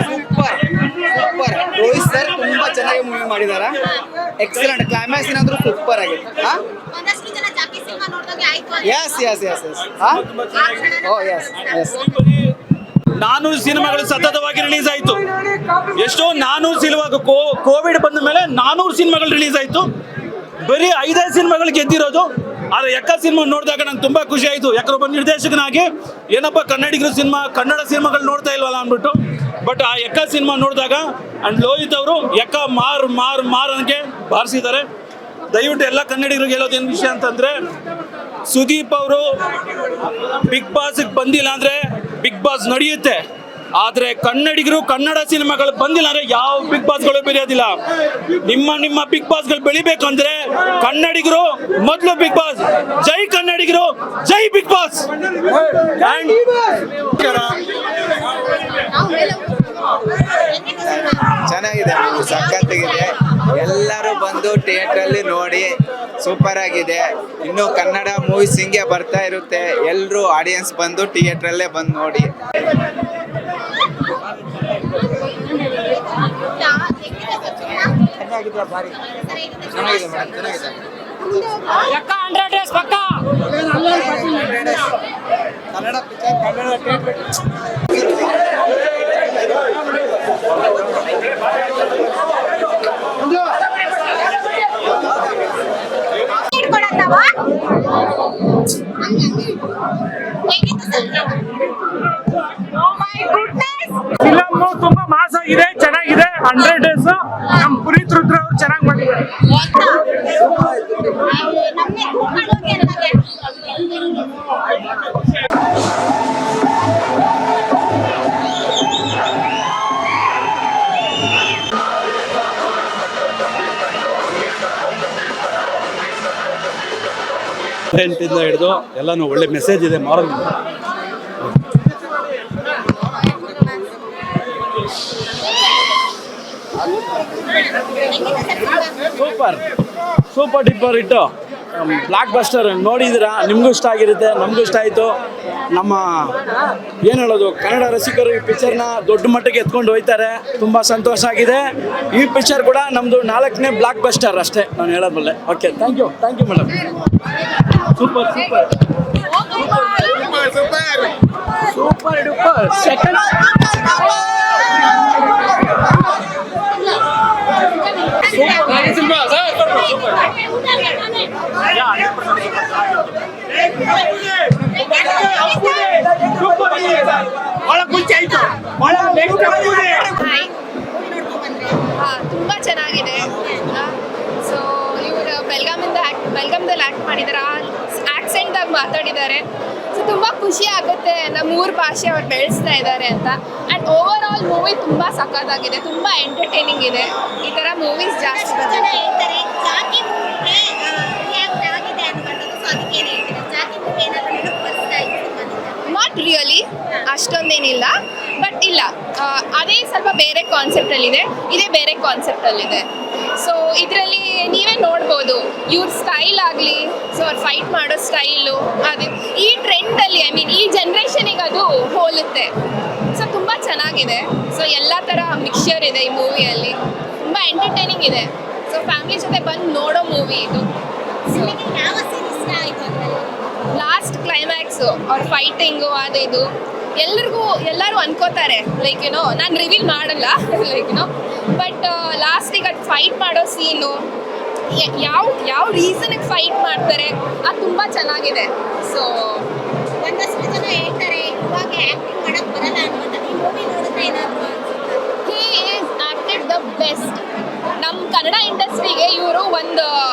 Super super. Rohit sir ತುಂಬಾ ಚೆನ್ನಾಗಿ movie ಮಾಡಿದಾರ. ಎಕ್ಸಲೆಂಟ್. ಕ್ಲೈಮ್ಯಾಕ್ಸ್ ಏನಾದ್ರು ಸೂಪರ್ ಆಗಿದೆ. Yes yes yes yes. Oh yes yes. 400 ಸಿನಿಮಾಗಳು ಸತತವಾಗಿ ರಿಲೀಸ್ ಆಯಿತು. ಎಷ್ಟೋ 400 ಸಿನಿಮಾ ಕೋವಿಡ್ ಬಂದ ಮೇಲೆ 400 ಸಿನಿಮಾಗಳು ರಿಲೀಸ್ ಆಯಿತು. ಬರೀ 5 ಸಿನಿಮಾಗಳು ಗೆದ್ದಿರೋದು. ಆದರೆ ಎಕ್ಕ ಸಿನಿಮಾ ನೋಡಿದಾಗ ನಂಗೆ ತುಂಬ ಖುಷಿ ಆಯಿತು. ಯಾಕಂದ್ರೆ ಒಬ್ಬ ನಿರ್ದೇಶಕನಾಗಿ ಏನಪ್ಪ ಕನ್ನಡಿಗರ ಕನ್ನಡ ಸಿನಿಮಾಗಳು ನೋಡ್ತಾ ಇಲ್ವಲ್ಲ ಅಂದ್ಬಿಟ್ಟು. ಬಟ್ ಆ ಎಕ್ಕ ಸಿನಿಮಾ ನೋಡಿದಾಗ ಅಂಡ್ ಲೋಹಿತ್ ಅವರು ಎಕ್ಕ ಮಾರ್ ಅನ್ನಕ್ಕೆ ಬಾರಿಸಿದ್ದಾರೆ. ದಯವಿಟ್ಟು ಎಲ್ಲ ಕನ್ನಡಿಗರಿಗೆ ಹೇಳೋದೇನು ವಿಷಯ ಅಂತಂದರೆ, ಸುದೀಪ್ ಅವರು ಬಿಗ್ ಬಾಸ್ಗೆ ಬಂದಿಲ್ಲ ಅಂದರೆ ಬಿಗ್ ಬಾಸ್ ನಡೆಯುತ್ತೆ. ಆದರೆ ಕನ್ನಡಿಗರು ಕನ್ನಡ ಸಿನಿಮಾಗಳು ಬಂದಿಲ್ಲ ಅಂದರೆ ಯಾವ ಬಿಗ್ ಬಾಸ್ಗಳು ಬೆಳೆಯೋದಿಲ್ಲ. ನಿಮ್ಮ ಬಿಗ್ ಬಾಸ್ಗಳು ಬೆಳಿಬೇಕಂದ್ರೆ ಕನ್ನಡಿಗರು ಮೊದಲು ಬಿಗ್ ಬಾಸ್. ಜೈ ಕನ್ನಡಿಗರು, ಜೈ ಬಿಗ್ ಬಾಸ್. ಚೆನ್ನಾಗಿದೆ, ಸಖತ್ತಾಗಿದೆ. ಎಲ್ಲರೂ ಬಂದು ಥಿಯೇಟರ್ ಅಲ್ಲಿ ನೋಡಿ. ಸೂಪರ್ ಆಗಿದೆ. ಇನ್ನು ಕನ್ನಡ ಮೂವೀಸ್ ಹಿಂಗೆ ಬರ್ತಾ ಇರುತ್ತೆ. ಎಲ್ಲರೂ ಆಡಿಯನ್ಸ್ ಬಂದು ಥಿಯೇಟರ್ ಅಲ್ಲೇ ಬಂದು ನೋಡಿ. ಚೆನ್ನಾಗಿದೆ, ಭಾರಿ ಚೆನ್ನಾಗಿದೆ ಮೇಡಮ್, ಚೆನ್ನಾಗಿದೆ. ಕನ್ನಡ ಪಿಕ್ಚರ್, ಕನ್ನಡ ಫಿಲಮ್ ತುಂಬಾ ಮಾಸ್ ಆಗಿದೆ, ಚೆನ್ನಾಗಿದೆ. 100 ಡೇಸ್ ನಮ್ಮ ಪುನೀತ್ ರುದ್ರ ಅವರು ಚೆನ್ನಾಗಿ ಮಾಡಿದ್ದಾರೆ. ಇಂದ ಹಿಡಿದು ಎಲ್ಲಾನು ಒಳ್ಳೆ ಮೆಸೇಜ್ ಇದೆ. ಮಾರಲ್ ಸೂಪರ್ ಡಿಪ್ಪರ್ ಇಟ್ಟು ಬ್ಲಾಕ್ ಬಸ್ಟರ್ ನೋಡಿದ್ದೀರಾ, ನಿಮಗೂ ಇಷ್ಟ ಆಗಿರುತ್ತೆ, ನಮಗೂ ಇಷ್ಟ ಆಯಿತು. ನಮ್ಮ ಏನು ಹೇಳೋದು, ಕನ್ನಡ ರಸಿಕರು ಈ ಪಿಕ್ಚರ್ನ ದೊಡ್ಡ ಮಟ್ಟಿಗೆ ಎತ್ಕೊಂಡು ಹೋಗ್ತಾರೆ. ತುಂಬ ಸಂತೋಷ ಆಗಿದೆ. ಈ ಪಿಕ್ಚರ್ ಕೂಡ ನಮ್ಮದು 4ನೇ ಬ್ಲಾಕ್ ಬಸ್ಟರ್ ಅಷ್ಟೇ ನಾನು ಹೇಳೋದಲ್ಲೇ. Okay, thank you madam. Super duper. Second ತುಂಬ ಚೆನ್ನಾಗಿದೆ. ಸೊ ಇವರು ಬೆಲ್ಗಾಮ್ದಲ್ಲಿ ಆ್ಯಕ್ಟ್ ಮಾಡಿದ್ದಾರೆ. ಆಕ್ಸೆಂಟಾಗಿ ಮಾತಾಡಿದ್ದಾರೆ. ಸೊ ತುಂಬ ಖುಷಿ ಆಗುತ್ತೆ, ನಮ್ಮ 3 ಭಾಷೆ ಅವ್ರು ಬೆಳೆಸ್ತಾ ಇದ್ದಾರೆ ಅಂತ. ಆ್ಯಂಡ್ ಓವರ್ ಆಲ್ ಮೂವಿ ತುಂಬ ಸಖತ್ತಾಗಿದೆ, ತುಂಬ ಎಂಟರ್ಟೈನಿಂಗ್ ಇದೆ. ಈ ಥರ ಮೂವೀಸ್ ಜಾಸ್ತಿ ಹೇಳ್ತಾರೆ. ನಾಟ್ ರಿಯಲಿ ಅಷ್ಟೊಂದೇನಿಲ್ಲ, ಬಟ್ ಇಲ್ಲ, ಅದೇ ಸ್ವಲ್ಪ ಬೇರೆ ಕಾನ್ಸೆಪ್ಟಲ್ಲಿದೆ, ಇದೇ ಬೇರೆ ಕಾನ್ಸೆಪ್ಟಲ್ಲಿದೆ. ಸೊ ಇದರಲ್ಲಿ ನೀವೇ ನೋಡ್ಬೋದು ಇವ್ರ ಸ್ಟೈಲ್ ಆಗಲಿ, ಸೊ ಅವ್ರು ಫೈಟ್ ಮಾಡೋ ಸ್ಟೈಲು, ಅದು ಈ ಟ್ರೆಂಡಲ್ಲಿ ಈ ಜನ್ರೇಷನಿಗೆ ಅದು ಹೋಲುತ್ತೆ. ಸೊ ತುಂಬ ಚೆನ್ನಾಗಿದೆ. ಸೊ ಎಲ್ಲ ಥರ ಮಿಕ್ಸ್ಚರ್ ಇದೆ ಈ ಮೂವಿಯಲ್ಲಿ, ತುಂಬ ಎಂಟರ್ಟೈನಿಂಗ್ ಇದೆ. ಸೊ ಫ್ಯಾಮಿಲಿ ಜೊತೆ ಬಂದು ನೋಡೋ ಮೂವಿ ಇದು. ಯಾವ ಸೀನ್ ಇಷ್ಟ ಆಯಿತು? ಲಾಸ್ಟ್ ಕ್ಲೈಮ್ಯಾಕ್ಸು ಅವ್ರ ಫೈಟಿಂಗು ಅದು ಇದು ಎಲ್ಲರೂ ಅನ್ಕೋತಾರೆ, ಲೈಕ್ ನಾನು ರಿವೀಲ್ ಮಾಡಲ್ಲ ಲೈಕ್ ಬಟ್ ಲಾಸ್ಟಿಗೆ ಅದು ಫೈಟ್ ಮಾಡೋ ಸೀನು, ಯಾವ ರೀಸನ್ಗೆ ಫೈಟ್ ಮಾಡ್ತಾರೆ, ಅದು ತುಂಬ ಚೆನ್ನಾಗಿದೆ. ಸೊ ಒಂದಷ್ಟು ಜನ ಹೇಳ್ತಾರೆ ಇವಾಗ ಆ್ಯಕ್ಟಿಂಗ್ ಮಾಡೋಕ್ಕೆ ಬರಲ್ಲ ಅನ್ನೋದು. ಈ ಮೂವಿ ನೋಡಿದ್ರೆ ಏನಾದರೂ he is acted the best. ನಮ್ಮ ಕನ್ನಡ ಇಂಡಸ್ಟ್ರಿಗೆ ಇವರು ಒಂದು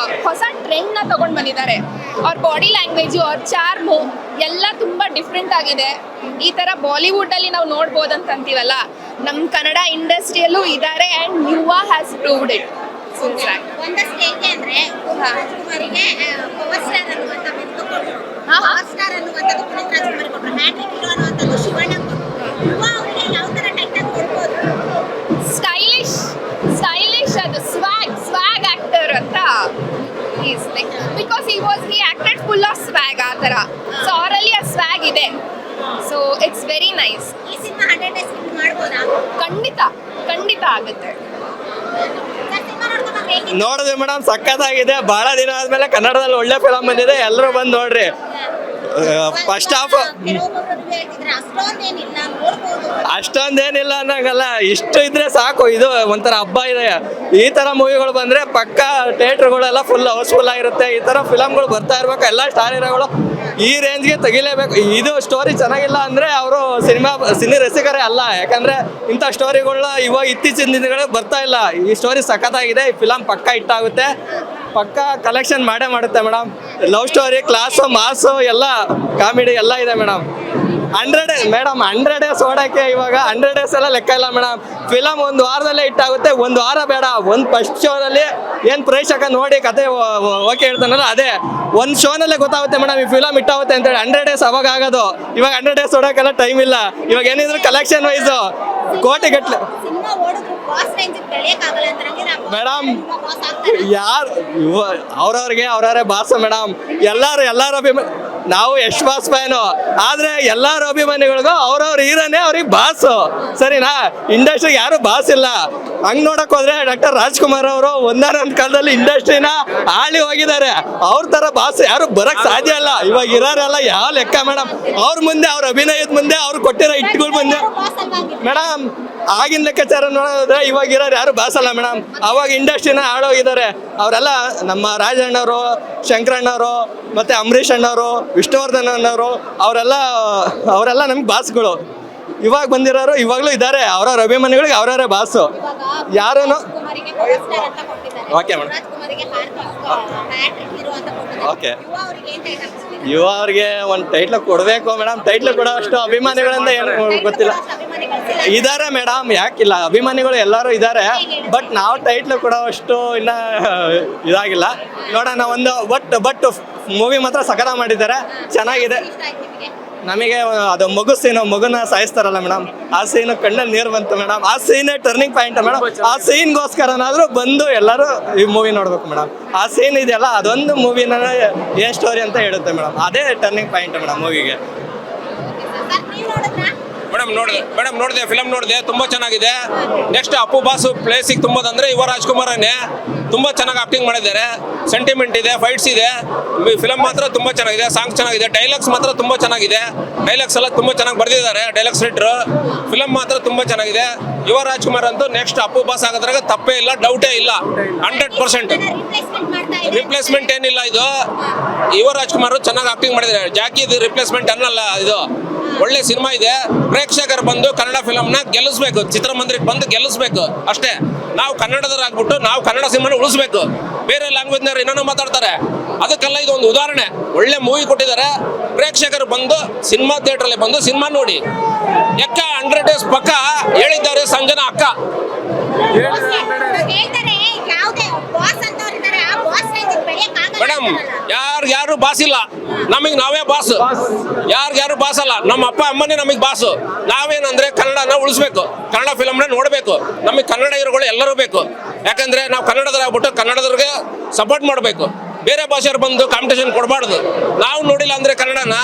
ಹೊಸ ಟ್ರೆಂಡ್ನ ತೊಗೊಂಡು ಬಂದಿದ್ದಾರೆ. ಅವ್ರ ಬಾಡಿ ಲ್ಯಾಂಗ್ವೇಜು, ಅವ್ರ ಚಾರ್ಮು ಎಲ್ಲ ತುಂಬ ಡಿಫ್ರೆಂಟ್ ಆಗಿದೆ. ಈ ಥರ ಬಾಲಿವುಡ್ಡಲ್ಲಿ ನಾವು ನೋಡ್ಬೋದು ಅಂತ ಅಂತೀವಲ್ಲ, ನಮ್ಮ ಕನ್ನಡ ಇಂಡಸ್ಟ್ರಿಯಲ್ಲೂ ಇದ್ದಾರೆ. ಆ್ಯಂಡ್ ಯುವ ಹ್ಯಾಸ್ ಪ್ರೂವ್ಡ್ ಇಟ್. ಒಂದಷ್ಟು ಹೇಗೆ ಅಂದರೆ ರಾಜ್ಕುಮಾರಿಗೆ ಪವರ್ ಸ್ಟಾರ್ ಅನ್ನುವಂಥ ಬಿರುದು ಕೊಟ್ಟರು. ಪವರ್ ಸ್ಟಾರ್ ಅನ್ನುವಂಥದ್ದು ಪುನೀತ್ ರಾಜ್ಕುಮಾರ್ ಕೊಟ್ಟರು. ಹ್ಯಾಟ್ರಿಕ್ ಹೀರೋ ಅನ್ನುವಂಥದ್ದು ಶಿವಣ್ಣ ಕೊಟ್ಟರು. ಯುವ ಅವರಿಗೆ ಯಾವ ಥರ ಟೈಟಲ್ ಕೊಡ್ಬೋದು? ಸ್ಟೈಲಿಶ್ ಅದು ಸ್ವ್ಯಾಗ್ ಆಕ್ಟರ್ ಅಂತ is like, because he acted full of swag ಆ ಥರ. ಸೊ ಅವರಲ್ಲಿ ಆ ಸ್ವ್ಯಾಗ್ ಇದೆ. So it's very nice. ಈ ಸಿನಿಮಾ 100 ಡೇಸ್ ಆಗ್ಬೋದಾ? ಖಂಡಿತ ಖಂಡಿತ ಆಗುತ್ತೆ. ಸರ್, ಸಿನಿಮಾ ನೋಡ್ಕೊಂಡು ಬಂದ್ರೆ ಹೇಗಿತ್ತು? ನೋಡಿದ್ವಿ ಮೇಡಮ್, ಸಖತ್ತಾಗಿದೆ. ಬಹಳ ದಿನ ಆದ್ಮೇಲೆ ಕನ್ನಡದಲ್ಲಿ ಒಳ್ಳೆ ಫಿಲಮ್ ಬಂದಿದೆ, ಎಲ್ಲರೂ ಬಂದು ನೋಡ್ರಿ. ಫಸ್ಟ್ ಹಾಫ್ ಕೆಲವೊಬ್ಬರು review ಹೇಳ್ತಿದ್ರೆ ಅಷ್ಟೊಂದೇನಿಲ್ಲ, ನೋಡ್ಬೋದು. ಅಷ್ಟೊಂದೇನಿಲ್ಲ ಅನ್ನಂಗಲ್ಲ, ಇಷ್ಟು ಇದ್ರೆ ಸಾಕು. ಇದು ಒಂಥರ ಹಬ್ಬ ಇದೆ. ಈ ತರ ಮೂವಿಗಳು ಬಂದ್ರೆ ಪಕ್ಕ ಥಿಯೇಟರ್ಗಳೆಲ್ಲ ಫುಲ್ ಹೌಸ್ಫುಲ್ ಆಗಿರುತ್ತೆ. ಈ ತರ ಫಿಲಮ್ಗಳು ಬರ್ತಾ ಇರ್ಬೇಕು. ಎಲ್ಲ ಸ್ಟಾರ್ ಹೀರೋಗಳು ಈ ರೇಂಜ್ಗೆ ತೆಗಿಲೇಬೇಕು. ಇದು ಸ್ಟೋರಿ ಚೆನ್ನಾಗಿಲ್ಲ ಅಂದ್ರೆ ಅವರು ಸಿನಿ ರಸಿಕರೇ ಅಲ್ಲ. ಯಾಕಂದ್ರೆ ಇಂಥ ಸ್ಟೋರಿಗಳನ್ನ ಇವಾಗ ಇತ್ತೀಚಿನ ದಿನಗಳಲ್ಲಿ ಬರ್ತಾ ಇಲ್ಲ. ಈ ಸ್ಟೋರಿ ಸಖತ್ತಾಗಿದೆ. ಈ ಫಿಲಮ್ ಪಕ್ಕ ಹಿಟ್ಟಾಗುತ್ತೆ, ಪಕ್ಕ ಕಲೆಕ್ಷನ್ ಮಾಡೇ ಮಾಡುತ್ತೆ ಮೇಡಮ್. ಲವ್ ಸ್ಟೋರಿ, ಕ್ಲಾಸು, ಮಾಸು, ಎಲ್ಲ ಕಾಮಿಡಿ ಎಲ್ಲ ಇದೆ ಮೇಡಮ್. 100 ಡೇಸ್ ಓಡಕ್ಕೆ ಇವಾಗ 100 ಡೇಸ್ ಎಲ್ಲ ಲೆಕ್ಕ ಇಲ್ಲ ಮೇಡಮ್. ಫಿಲಮ್ ಒಂದು ವಾರದಲ್ಲೇ ಹಿಟ್ಟಾಗುತ್ತೆ. ಒಂದು ವಾರ ಬೇಡ, ಒಂದು ಫಸ್ಟ್ ಶೋನಲ್ಲಿ ಏನು ಪ್ರೇಕ್ಷಕ ನೋಡಿ ಕತೆ ಓಕೆ ಹೇಳ್ತಾನಲ್ಲ, ಅದೇ ಒಂದು ಶೋನಲ್ಲೇ ಗೊತ್ತಾಗುತ್ತೆ ಮೇಡಮ್ ಈ ಫಿಲಮ್ ಹಿಟ್ಟಾಗುತ್ತೆ ಅಂತೇಳಿ. 100 ಡೇಸ್ ಅವಾಗ ಆಗೋದು. ಇವಾಗ 100 ಡೇಸ್ ಓಡೋಕ್ಕೆಲ್ಲ ಟೈಮ್ ಇಲ್ಲ. ಇವಾಗ ಏನಿದ್ರು ಕಲೆಕ್ಷನ್ ವೈಸು ಕೋಟಿ ಗಟ್ಟಲೆ ಸಿನಿಮಾ ಓಡಿದ್ರು ಬಾಸ್ ರೇಂಜ್ ಬೆಳೆಯಕ್ಕಾಗಲ್ಲ ಅಂತ ನಂಗೆ ಮೇಡಮ್. ಬಾಸ್ ಆಗ್ತಾರೆ. ಯಾರು ಅವ್ರವ್ರಿಗೆ ಅವರವರೇ ಬಾಸ್ ಮೇಡಮ್. ಎಲ್ಲರೂ ನಾವು ಯಶ್ ಬಾಸ್ ಫ್ಯಾನು, ಆದ್ರೆ ಎಲ್ಲರ ಅಭಿಮಾನಿಗಳಿಗೂ ಅವ್ರವ್ರ ಹೀರೋನೇ ಅವ್ರಿಗೆ ಬಾಸು, ಸರಿನಾ? ಇಂಡಸ್ಟ್ರಿಗೆ ಯಾರು ಬಾಸ್ ಇಲ್ಲ. ಹಂಗ್ ನೋಡಕ್ ಹೋದ್ರೆ ಡಾಕ್ಟರ್ ರಾಜ್ಕುಮಾರ್ ಅವರು ಒಂದಾನೊಂದು ಕಾಲದಲ್ಲಿ ಇಂಡಸ್ಟ್ರಿನ ಆಳಿ ಹೋಗಿದ್ದಾರೆ. ಅವ್ರ ತರ ಬಾಸ್ ಯಾರು ಬರಕ್ ಸಾಧ್ಯ ಇಲ್ಲ. ಇವಾಗ ಇರೋರೆಲ್ಲ ಯಾವ ಲೆಕ್ಕ ಮೇಡಮ್? ಅವ್ರ ಮುಂದೆ, ಅವ್ರ ಅಭಿನಯದ ಮುಂದೆ, ಅವ್ರು ಕೊಟ್ಟಿರೋ ಹಿಟ್ಗಳ ಮುಂದೆ ಬಾಸ್ ಅಲ್ವಾ ಹಂಗಿದ್ರೆ? ಮೇಡಮ್, ಆಗಿನ ಲೆಕ್ಕಾಚಾರ ನೋಡಿದ್ರೆ ಇವಾಗ ಇರೋರು ಯಾರು ಬಾಸಲ್ಲ ಮೇಡಮ್. ಅವಾಗ ಇಂಡಸ್ಟ್ರಿನ ಆಳೋಗಿದ್ದಾರೆ. ಅವರೆಲ್ಲ ನಮ್ಮ ರಾಜಣ್ಣವರು, ಶಂಕರಣ್ಣವರು, ಮತ್ತೆ ಅಂಬರೀಷ್ ಅಣ್ಣವರು, ವಿಷ್ಣುವರ್ಧನ್ ಅಣ್ಣವರು, ಅವರೆಲ್ಲ ನಮ್ಗೆ ಬಾಸ್ಗಳು. ಇವಾಗ ಬಂದಿರೋರು ಇವಾಗಲೂ ಇದ್ದಾರೆ. ಅವ್ರವ್ರ ಅಭಿಮಾನಿಗಳಿಗೆ ಅವ್ರವರೇ ಬಾಸು. ಯಾರೂ ರಾಜ್ಕುಮಾರಿಗೆ ಪವರ್ ಸ್ಟಾರ್ ಅಂತ ಕೊಟ್ಟಿದ್ದಾರೆ. Okay, madam. ರಾಜ್ಕುಮಾರಿಗೆ ಹ್ಯಾಟ್ರಿಕ್ ಹೀರೋ ಅಂತ ಕೊಟ್ಟಿದ್ದಾರೆ. Okay. ಯುವ ಅವರಿಗೆ ಏನ್ ಟೈಟಲ್ ಕೊಡ್ತಿದ್ದಾರೆ? ಯುವ ಅವ್ರಿಗೆ ಒಂದು ಟೈಟ್ಲ್ ಕೊಡಬೇಕು ಮೇಡಮ್. ಟೈಟ್ಲ್ ಕೊಡೋ ಅಷ್ಟು ಅಭಿಮಾನಿಗಳಿಂದ ಏನು ಗೊತ್ತಿಲ್ಲ. ಅಭಿಮಾನಿಗಳು ಇದಾರೆ ಮೇಡಮ್, ಯಾಕಿಲ್ಲ, ಅಭಿಮಾನಿಗಳು ಎಲ್ಲರೂ ಇದ್ದಾರೆ. ಬಟ್ ನಾವು ಟೈಟ್ಲ್ ಕೊಡೋವಷ್ಟು ಇನ್ನ ಇದಾಗಿಲ್ಲ. ನೋಡೋಣ. ಒಂದು ಬಟ್ ಮೂವಿ ಮಾತ್ರ ಸಕಲ ಮಾಡಿದ್ದಾರೆ, ಚೆನ್ನಾಗಿದೆ. ಇಷ್ಟ ಆಯ್ತು ನಿಮಗೆ? ನಮಗೆ ಅದು ಮಗುನ ಸಾಯಿಸ್ತಾರಲ್ಲ ಮೇಡಮ್, ಆ ಸೀನ್ ಕಣ್ಣಲ್ಲಿ ನೀರು ಬಂತು ಮೇಡಮ್. ಆ ಸೀನೇ ಟರ್ನಿಂಗ್ ಪಾಯಿಂಟ್ ಮೇಡಮ್. ಆ ಸೀನ್ಗೋಸ್ಕರನಾದ್ರೂ ಬಂದು ಎಲ್ಲರೂ ಈ ಮೂವಿ ನೋಡ್ಬೇಕು ಮೇಡಮ್. ಆ ಸೀನ್ ಇದೆಯಲ್ಲ, ಅದೊಂದು ಮೂವಿನ ಏನ್ ಸ್ಟೋರಿ ಅಂತ ಹೇಳುತ್ತೆ ಮೇಡಮ್. ಅದೇ ಟರ್ನಿಂಗ್ ಪಾಯಿಂಟ್ ಮೇಡಮ್ ಮೂವಿಗೆ. ಸರ್, ನೀವು ನೋಡಿದ್ರಾ? ಮೇಡಮ್ ನೋಡಿದೆ, ಫಿಲಮ್ ನೋಡಿದೆ, ತುಂಬಾ ಚೆನ್ನಾಗಿದೆ. ನೆಕ್ಸ್ಟ್ ಅಪ್ಪು ಬಾಸು ಪ್ಲೇಸಿಗೆ ತುಂಬೋದಂದ್ರೆ ಯುವ ರಾಜ್ಕುಮಾರನೇ. ತುಂಬಾ ಚೆನ್ನಾಗಿ ಆಕ್ಟಿಂಗ್ ಮಾಡಿದ್ದಾರೆ. ಸೆಂಟಿಮೆಂಟ್ ಇದೆ, ಫೈಟ್ಸ್ ಇದೆ. ಫಿಲಮ್ ಮಾತ್ರ ತುಂಬಾ ಚೆನ್ನಾಗಿದೆ, ಸಾಂಗ್ಸ್ ಚೆನ್ನಾಗಿದೆ, ಡೈಲಾಗ್ಸ್ ಮಾತ್ರ ತುಂಬಾ ಚೆನ್ನಾಗಿದೆ. ಡೈಲಾಗ್ಸ್ ಎಲ್ಲ ತುಂಬಾ ಚೆನ್ನಾಗಿ ಬರೆದಿದ್ದಾರೆ ಡೈಲಾಗ್ಸ್ ರೈಟರ್. ಫಿಲಮ್ ಮಾತ್ರ ತುಂಬಾ ಚೆನ್ನಾಗಿದೆ. ಯುವ ರಾಜ್ಕುಮಾರ್ ಅಂತೂ ನೆಕ್ಸ್ಟ್ ಅಪ್ಪು ಬಾಸ್ ಆಗೋದ್ರಾಗ ತಪ್ಪೇ ಇಲ್ಲ, ಡೌಟೇ ಇಲ್ಲ. 100% ರಿಪ್ಲೇಸ್ಮೆಂಟ್ ಮಾಡ್ತಾ ಇದ್ದಾರೆ. ರಿಪ್ಲೇಸ್ಮೆಂಟ್ ಏನಿಲ್ಲ ಇದು. ಯುವ ರಾಜ್ಕುಮಾರ್ ಚೆನ್ನಾಗಿ ಆಕ್ಟಿಂಗ್ ಮಾಡಿದ್ದಾರೆ. ಜಾಕಿ ಇದು ರಿಪ್ಲೇಸ್ಮೆಂಟ್ ಅನ್ನಲ್ಲ, ಇದು ಒಳ್ಳೆ ಸಿನಿಮಾ ಇದೆ. ಪ್ರೇಕ್ಷಕರು ಬಂದು ಕನ್ನಡ ಫಿಲಮ್ನ ಗೆಲ್ಲಿಸ್ಬೇಕು, ಚಿತ್ರಮಂದಿರಕ್ಕೆ ಬಂದು ಗೆಲ್ಲಿಸ್ಬೇಕು ಅಷ್ಟೇ. ನಾವು ಕನ್ನಡದವರಾಗ್ಬಿಟ್ಟು ನಾವು ಕನ್ನಡ ಸಿನಿಮಾನ ಉಳಿಸ್ಬೇಕು. ಬೇರೆ ಲ್ಯಾಂಗ್ವೇಜ್ನವ್ರು ಇನ್ನೂ ಮಾತಾಡ್ತಾರೆ, ಅದಕ್ಕೆಲ್ಲ ಇದು ಒಂದು ಉದಾಹರಣೆ. ಒಳ್ಳೆ ಮೂವಿ ಕೊಟ್ಟಿದ್ದಾರೆ. ಪ್ರೇಕ್ಷಕರು ಬಂದು ಸಿನಿಮಾ ಥಿಯೇಟ್ರಲ್ಲಿ ಬಂದು ಸಿನಿಮಾ ನೋಡಿ. ಎಕ್ಕ 100 ಡೇಸ್ ಪಕ್ಕ ಹೇಳಿದ್ದಾರೆ ಸಂಜನಾ ಅಕ್ಕ. ಹೇಳ್ತಾರೆ ಯಾವುದೇ ಬಾಸ್ ಅಂತವ್ರು ಇದ್ದಾರೆ, ಆ ಬಾಸ್ ರೇಂಜ್ ಬೆಳೆಯಕ್ಕಾಗಲ್ಲ ಮೇಡಮ್, ಅಂತಾರಲ್ಲ. ಯಾರು ಬಾಸ್ ಇಲ್ಲ, ನಮಗೆ ನಾವೇ ಬಾಸ್. ಯಾರು ಬಾಸ್ ಅಲ್ಲ, ನಮ್ಮ ಅಪ್ಪ ಅಮ್ಮನೇ ನಮಗೆ ಬಾಸು. ನಾವೇನಂದ್ರೆ ಕನ್ನಡನ ಉಳಿಸ್ಬೇಕು, ಕನ್ನಡ ಫಿಲಮ್ನ ನೋಡಬೇಕು. ನಮಗೆ ಕನ್ನಡ ಹೀರೋಗಳು ಎಲ್ಲರೂ ಬೇಕು. ಯಾಕಂದ್ರೆ ನಾವು ಕನ್ನಡದವರಾಗ್ಬಿಟ್ಟು ಕನ್ನಡದವ್ರಿಗೆ ಸಪೋರ್ಟ್ ಮಾಡಬೇಕು. ಬೇರೆ ಭಾಷೆಯವ್ರು ಬಂದು ಕಾಂಪಿಟೇಷನ್ ಕೊಡಬಾರ್ದು. ನಾವು ನೋಡಿಲ್ಲ ಅಂದ್ರೆ ಕನ್ನಡನ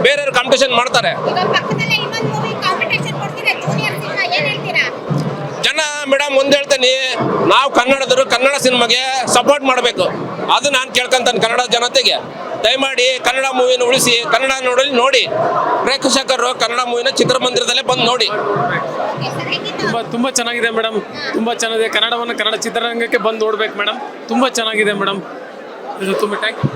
ಬೇರೆಯವ್ರು ಕಾಂಪಿಟೇಷನ್ ಮಾಡ್ತಾರೆ. ಈಗ ಪಕ್ಕದಲ್ಲೇ ಇನ್ನೊಂದು ಮೂವಿ ಕಾಂಪಿಟೇಷನ್ ಕೊಡ್ತಿದೆ, ಜೂನಿಯರ್ ಸಿನಿಮಾ, ಏನ್ ಹೇಳ್ತೀರಾ? ಜನ ಮೇಡಮ್ ಒಂದ್ ಹೇಳ್ತೀನಿ, ನಾವು ಕನ್ನಡದವರು ಕನ್ನಡ ಸಿನಿಮಾಗೆ ಸಪೋರ್ಟ್ ಮಾಡಬೇಕು. ಅದು ನಾನು ಕೇಳ್ಕೊಂತಾನೆ ಕನ್ನಡ ಜನತೆಗೆ. ದಯಮಾಡಿ ಕನ್ನಡ ಮೂವಿನ ಉಳಿಸಿ, ಕನ್ನಡ ನೋಡಿ. ಪ್ರೇಕ್ಷಕರು ಕನ್ನಡ ಮೂವಿನ ಚಿತ್ರಮಂದಿರದಲ್ಲೇ ಬಂದು ನೋಡಿ. ಓಕೆ ಸರ್, ಹೇಗಿತ್ತು? ತುಂಬ ಚೆನ್ನಾಗಿದೆ ಮೇಡಮ್, ತುಂಬ ಚೆನ್ನಾಗಿದೆ. ಕನ್ನಡ ಚಿತ್ರರಂಗಕ್ಕೆ ಬಂದು ನೋಡ್ಬೇಕು ಮೇಡಮ್. ತುಂಬ ಚೆನ್ನಾಗಿದೆ ಮೇಡಮ್. ಇದು ತುಂಬ ಥ್ಯಾಂಕ್ ಯು.